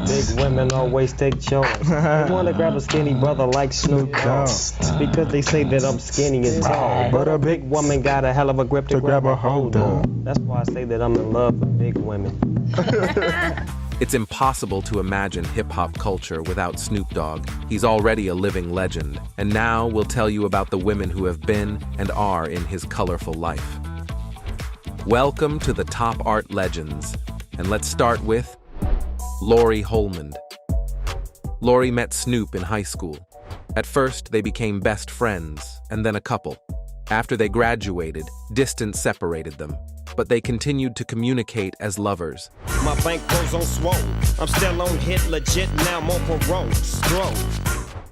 Big women always take charge. They wanna grab a skinny brother like Snoop Dogg, because they say that I'm skinny and tall. But a big woman got a hell of a grip to grab a hold of. That's why I say that I'm in love with big women. It's impossible to imagine hip-hop culture without Snoop Dogg. He's already a living legend, and now we'll tell you about the women who have been and are in his colorful life. Welcome to the Top Art Legends, and let's start with Laurie Holmond. Laurie met Snoop in high school. At first, they became best friends, and then a couple. After they graduated, distance separated them, but they continued to communicate as lovers. My bank goes on swole. I'm still on hit legit, now I'm on parole. Stroll.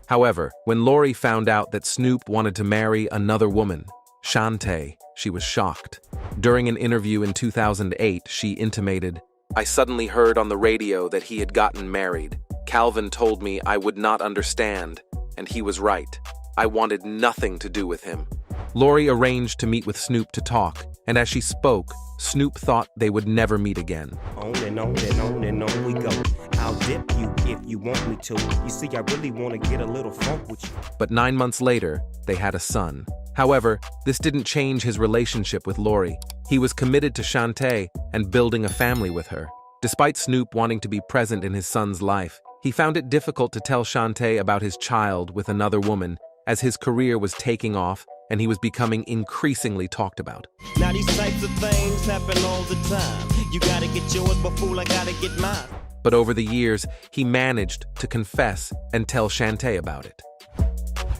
However, when Laurie found out that Snoop wanted to marry another woman, Shantae, she was shocked. During an interview in 2008, she intimated, "I suddenly heard on the radio that he had gotten married. Calvin told me I would not understand, and he was right. I wanted nothing to do with him." Laurie arranged to meet with Snoop to talk, and as she spoke, Snoop thought they would never meet again. On and on and on and on we go. I'll dip you if you want me to. You see, I really want to get a little funk with you. But 9 months later, they had a son. However, this didn't change his relationship with Laurie. He was committed to Shantae and building a family with her. Despite Snoop wanting to be present in his son's life, he found it difficult to tell Shantae about his child with another woman, as his career was taking off and he was becoming increasingly talked about. Now these types of things happen all the time. You gotta get yours, but fool, I gotta get mine. But over the years, he managed to confess and tell Shantae about it.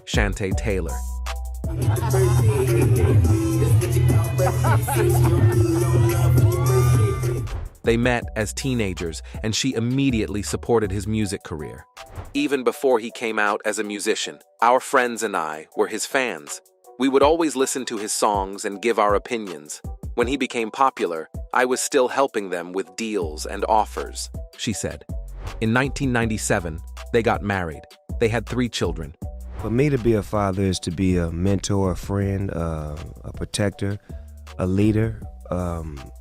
Shantae Taylor. They met as teenagers, and she immediately supported his music career. Even before he came out as a musician, our friends and I were his fans. We would always listen to his songs and give our opinions. When he became popular, I was still helping them with deals and offers, she said. In 1997, they got married. They had 3 children. For me to be a father is to be a mentor, a friend, a protector, a leader,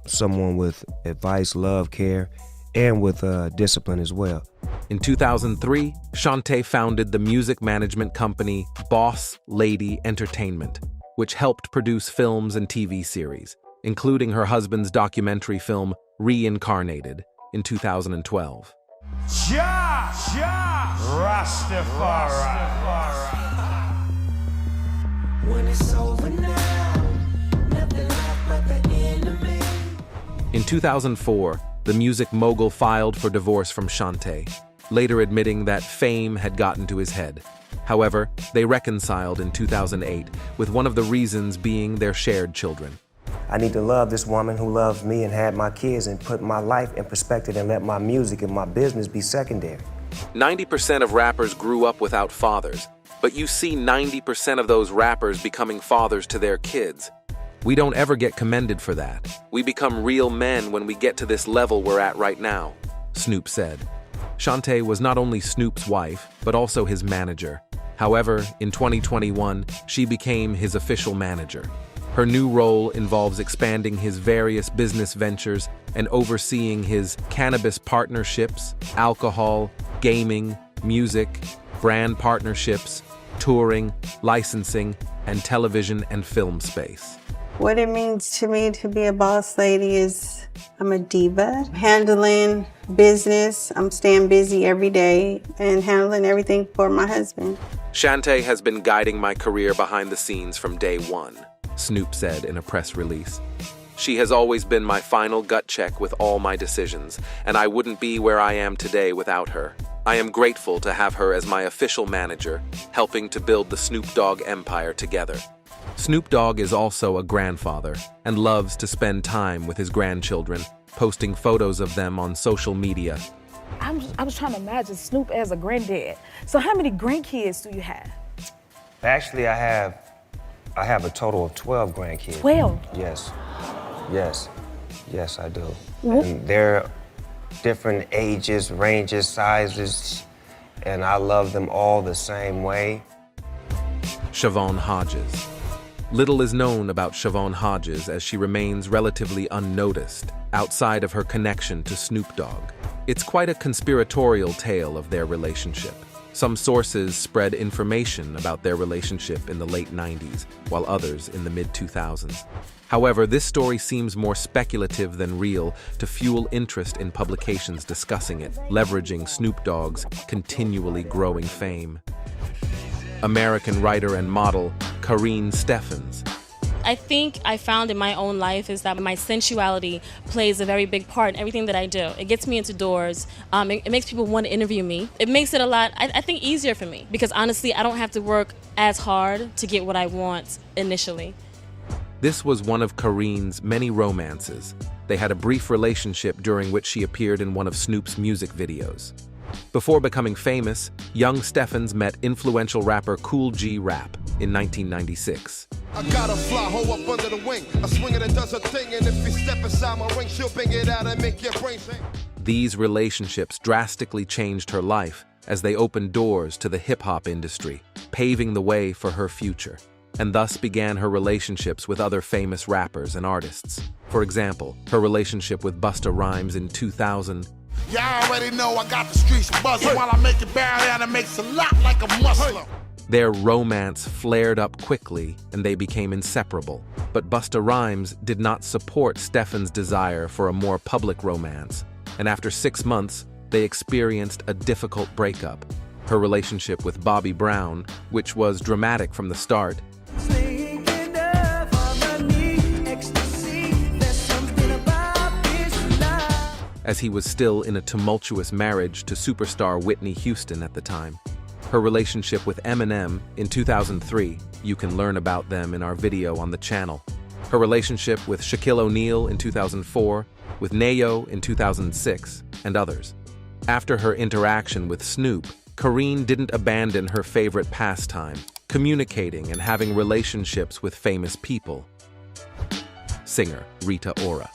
someone with advice, love, care, and with discipline as well. In 2003, Shantae founded the music management company Boss Lady Entertainment, which helped produce films and TV series, including her husband's documentary film Reincarnated in 2012. Rastafari. When it's over now, nothing left but the enemy. In 2004, the music mogul filed for divorce from Shantae, later admitting that fame had gotten to his head. However, they reconciled in 2008, with one of the reasons being their shared children. I need to love this woman who loves me and had my kids and put my life in perspective and let my music and my business be secondary. 90% of rappers grew up without fathers, but you see 90% of those rappers becoming fathers to their kids. We don't ever get commended for that. We become real men when we get to this level we're at right now, Snoop said. Shantae was not only Snoop's wife, but also his manager. However, in 2021, she became his official manager. Her new role involves expanding his various business ventures and overseeing his cannabis partnerships, alcohol, gaming, music, brand partnerships, touring, licensing, and television and film space. What it means to me to be a boss lady is I'm a diva. Handling business, I'm staying busy every day and handling everything for my husband. Shantae has been guiding my career behind the scenes from day one, Snoop said in a press release. She has always been my final gut check with all my decisions, and I wouldn't be where I am today without her. I am grateful to have her as my official manager, helping to build the Snoop Dogg empire together. Snoop Dogg is also a grandfather and loves to spend time with his grandchildren, posting photos of them on social media. I was trying to imagine Snoop as a granddad. So how many grandkids do you have? Actually, I have a total of 12 grandkids. 12? Yes, I do. And they're different ages, ranges, sizes, and I love them all the same way. Siobhan Hodges. Little is known about Siobhan Hodges as she remains relatively unnoticed outside of her connection to Snoop Dogg. It's quite a conspiratorial tale of their relationship. Some sources spread information about their relationship in the late 90s, while others in the mid-2000s. However, this story seems more speculative than real to fuel interest in publications discussing it, leveraging Snoop Dogg's continually growing fame. American writer and model Karine Steffans. I think I found in my own life is that my sensuality plays a very big part in everything that I do. It gets me into doors. It makes people want to interview me. It makes it a lot, I think, easier for me because honestly, I don't have to work as hard to get what I want initially. This was one of Karine's many romances. They had a brief relationship during which she appeared in one of Snoop's music videos. Before becoming famous, young Steffans met influential rapper Kool G Rap in 1996. I got a fly hoe up under the wing, a swinger that does her thing, and if you step inside my ring, she'll bang it out and make your brain sing. These relationships drastically changed her life as they opened doors to the hip-hop industry, paving the way for her future, and thus began her relationships with other famous rappers and artists. For example, her relationship with Busta Rhymes in 2000. Y'all already know I got the streets buzzing while I make it bow down and makes a lot like a Muslim. Their romance flared up quickly and they became inseparable. But Busta Rhymes did not support Steffans' desire for a more public romance, and after 6 months, they experienced a difficult breakup. Her relationship with Bobby Brown, which was dramatic from the start, as he was still in a tumultuous marriage to superstar Whitney Houston at the time. Her relationship with Eminem in 2003, you can learn about them in our video on the channel. Her relationship with Shaquille O'Neal in 2004, with Nayo in 2006, and others. After her interaction with Snoop, Karine didn't abandon her favorite pastime, communicating and having relationships with famous people. Singer Rita Ora.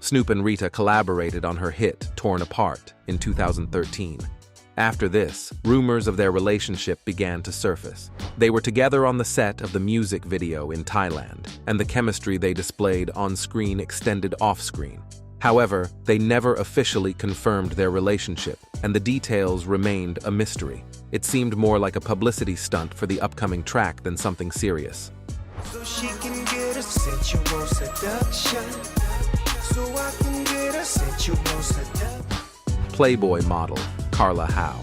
Snoop and Rita collaborated on her hit, Torn Apart, in 2013. After this, rumors of their relationship began to surface. They were together on the set of the music video in Thailand, and the chemistry they displayed on-screen extended off-screen. However, they never officially confirmed their relationship, and the details remained a mystery. It seemed more like a publicity stunt for the upcoming track than something serious. So she can get a sensual seduction. So I can get a sensual seduction. Playboy model Carla Howe.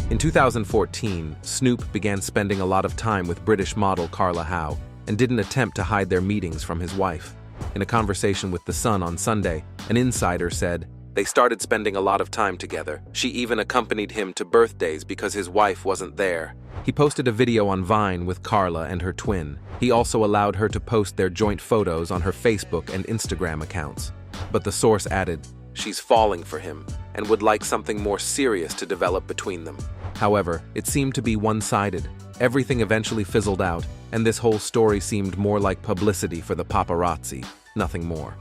In 2014, Snoop began spending a lot of time with British model Carla Howe and didn't attempt to hide their meetings from his wife. In a conversation with The Sun on Sunday, an insider said, "They started spending a lot of time together. She even accompanied him to birthdays because his wife wasn't there." He posted a video on Vine with Carla and her twin. He also allowed her to post their joint photos on her Facebook and Instagram accounts. But the source added, she's falling for him and would like something more serious to develop between them. However, it seemed to be one-sided. Everything eventually fizzled out, and this whole story seemed more like publicity for the paparazzi, nothing more.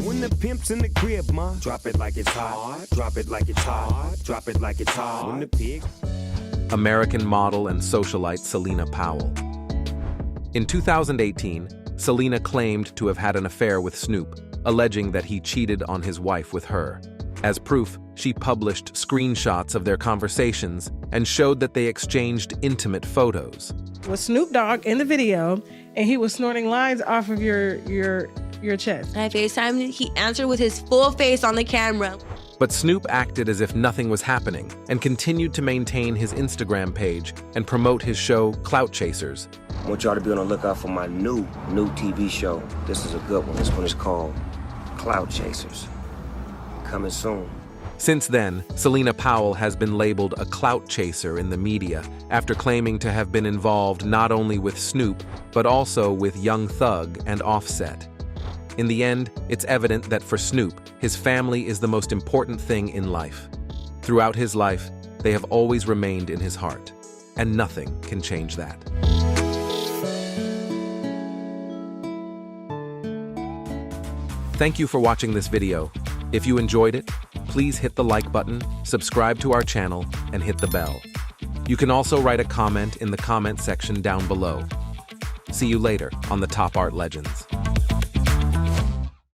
When the pimp's in the crib, ma, drop it like it's hot, drop it like it's hot, drop it like it's hot. When the pig. American model and socialite Selena Powell. In 2018, Selena claimed to have had an affair with Snoop, alleging that he cheated on his wife with her. As proof, she published screenshots of their conversations and showed that they exchanged intimate photos. With Snoop Dogg in the video, and he was snorting lines off of your chest. I FaceTimed, he answered with his full face on the camera. But Snoop acted as if nothing was happening and continued to maintain his Instagram page and promote his show Clout Chasers. I want y'all to be on the lookout for my new TV show. This is a good one. This one is called Clout Chasers. Coming soon. Since then, Selena Powell has been labeled a clout chaser in the media after claiming to have been involved not only with Snoop, but also with Young Thug and Offset. In the end, it's evident that for Snoop, his family is the most important thing in life. Throughout his life, they have always remained in his heart, and nothing can change that. Thank you for watching this video. If you enjoyed it, please hit the like button, subscribe to our channel, and hit the bell. You can also write a comment in the comment section down below. See you later on the Top Art Legends.